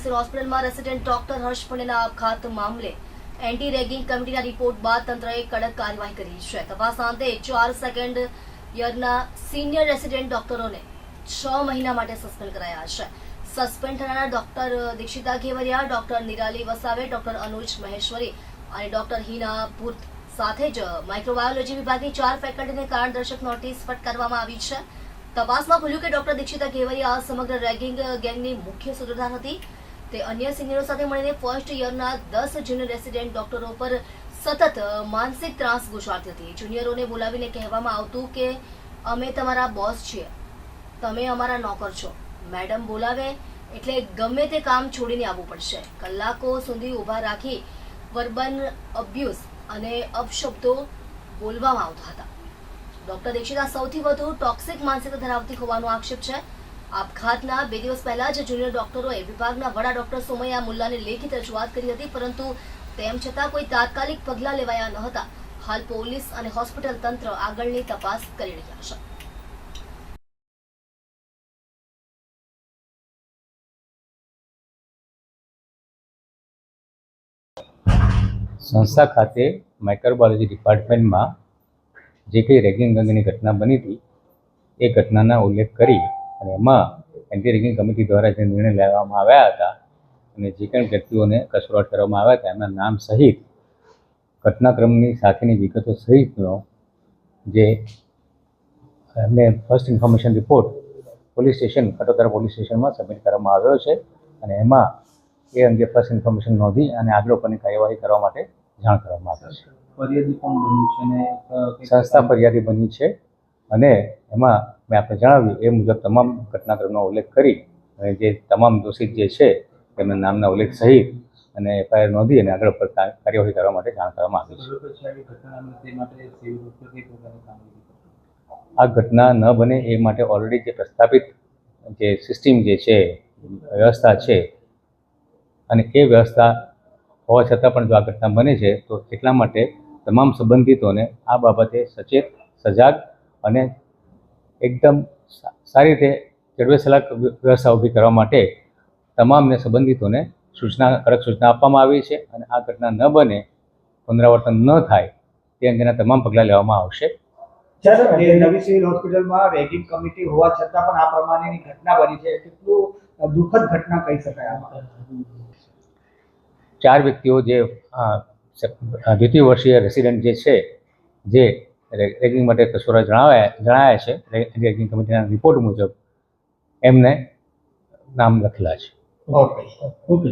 Civil હોસ્પિટલમાં resident doctor હર્ષ પંડ્યાના આપઘાત મામલે એન્ટી રેગિંગ કમિટીના રિપોર્ટ બાદ તંત્રએ કડક કાર્યવાહી કરી છે. તપાસ અંતે 4 સેકન્ડ યરના સિનિયર રેસિડેન્ટ ડોક્ટરોને 6 મહિના માટે સસ્પેન્ડ કરાયા છે. સસ્પેન્ડ થનારા doctor Dikshita ઘેવરિયા, doctor Nirali વસાવે, doctor અનુજ મહેશ્વરી અને ડોક્ટર હિના ભૂત સાથે જ માઇક્રોબાયોલોજી વિભાગની 4 ફેકલ્ટીને કારણદર્શક નોટિસ ફટકારવામાં આવી છે. તપાસમાં ખુલ્યું કે ડોક્ટર દીક્ષિતા ઘેવરિયા સમગ્ર રેગિંગ ગેંગની મુખ્ય સૂત્રધાર હતી. તે અન્ય સિનિયરો સાથે મળીને ફર્સ્ટ યરના 10 જુનિયર રેસિડેન્ટ ડોક્ટરો પર સતત માનસિક ત્રાસ ગુજારતી હતી. જુનિયરોને બોલાવીને કહેવામાં આવતું કે અમે તમારા બોસ છીએ, તમે અમારા નોકર છો. મેડમ બોલાવે એટલે ગમે તે કામ છોડીને આવવું પડશે. કલાકો સુધી ઊભા રાખી વર્બલ અબ્યુઝ અને અપશબ્દો બોલવામાં આવતા હતા. ડોક્ટર દીક્ષિતા સૌથી વધુ ટોક્સિક માનસિકતા ધરાવતી હોવાનો આક્ષેપ છે. આપઘાતના 2 દિવસ પહેલા જ જુનિયર ડોક્ટરોએ વિભાગના વડા ડોક્ટર સોમૈયા મુલ્લાને લેખિત રજૂઆત કરી હતી, પરંતુ તેમ છતાં કોઈ તાત્કાલિક પગલાં લેવાયા ન હતા. હાલ પોલીસ અને હોસ્પિટલ તંત્ર આગળની તપાસ કરી રહ્યા છે. સંસ્થા ખાતે માઇક્રોબાયોલોજી ડિપાર્ટમેન્ટમાં જે કંઈ રેગિંગ અંગેની ઘટના બની હતી એ ઘટનાના ઉલ્લેખ કરી અને એમાં એન્ટી રેગિંગ કમિટી દ્વારા જે નિર્ણય લેવામાં આવ્યા હતા અને જે કંઈ વ્યક્તિઓને કસૂરવાર કરવામાં આવ્યા હતા એમના નામ સહિત ઘટનાક્રમની સાથેની વિગતો સહિતનો જે એમને first information report police station Katodara police સ્ટેશનમાં સબમિટ કરવામાં આવ્યો છે અને એમાં એ અંગે ફર્સ્ટ ઇન્ફોર્મેશન નોંધી અને આગળ ઉપરની કાર્યવાહી કરવા માટે જાણ કરવામાં આવે છે. ફરિયાદી પણ બન્યું છે ને સંસ્થા ફરિયાદી બની છે અને એમાં મેં આપણે જણાવ્યું એ મુજબ તમામ ઘટનાક્રમનો ઉલ્લેખ કરી અને જે તમામ દોષિત જે છે તેમના નામના ઉલ્લેખ સહિત અને એફઆઈઆર નોંધી અને આગળ પર કાર્યવાહી કરવા માટે જાણ કરવામાં આવી છે. આ ઘટના ન બને એ માટે ઓલરેડી જે પ્રસ્થાપિત જે સિસ્ટમ જે છે વ્યવસ્થા છે અને એ વ્યવસ્થા હોવા છતાં પણ જો આ ઘટના બને છે તો એટલા માટે તમામ સંબંધિતોને આ બાબતે સચેત, સજાગ અને એકદમ સારી રીતે જડબેસલાક વ્યવસ્થા ઊભી કરવા માટે તમામને સંબંધિતોને કડક સૂચના આપવામાં આવી છે અને આ ઘટના ન બને, પુનરાવર્તન ન થાય તે અંગેના તમામ પગલાં લેવામાં આવશે. જ્યારે નવી સિવિલ હોસ્પિટલમાં રેગિંગ કમિટી હોવા છતાં પણ આ પ્રમાણેની ઘટના બની છે, કેટલું દુઃખદ ઘટના કહી શકાય આમાં? 4 વ્યક્તિઓ જે દ્વિતીય વર્ષીય રેસિડેન્ટ જે છે જે રેગિંગ માટે કસૂરવાર જણાયા છે રેગિંગ કમિટીના રિપોર્ટ મુજબ એમને નામ લખેલા છે. ઓકે.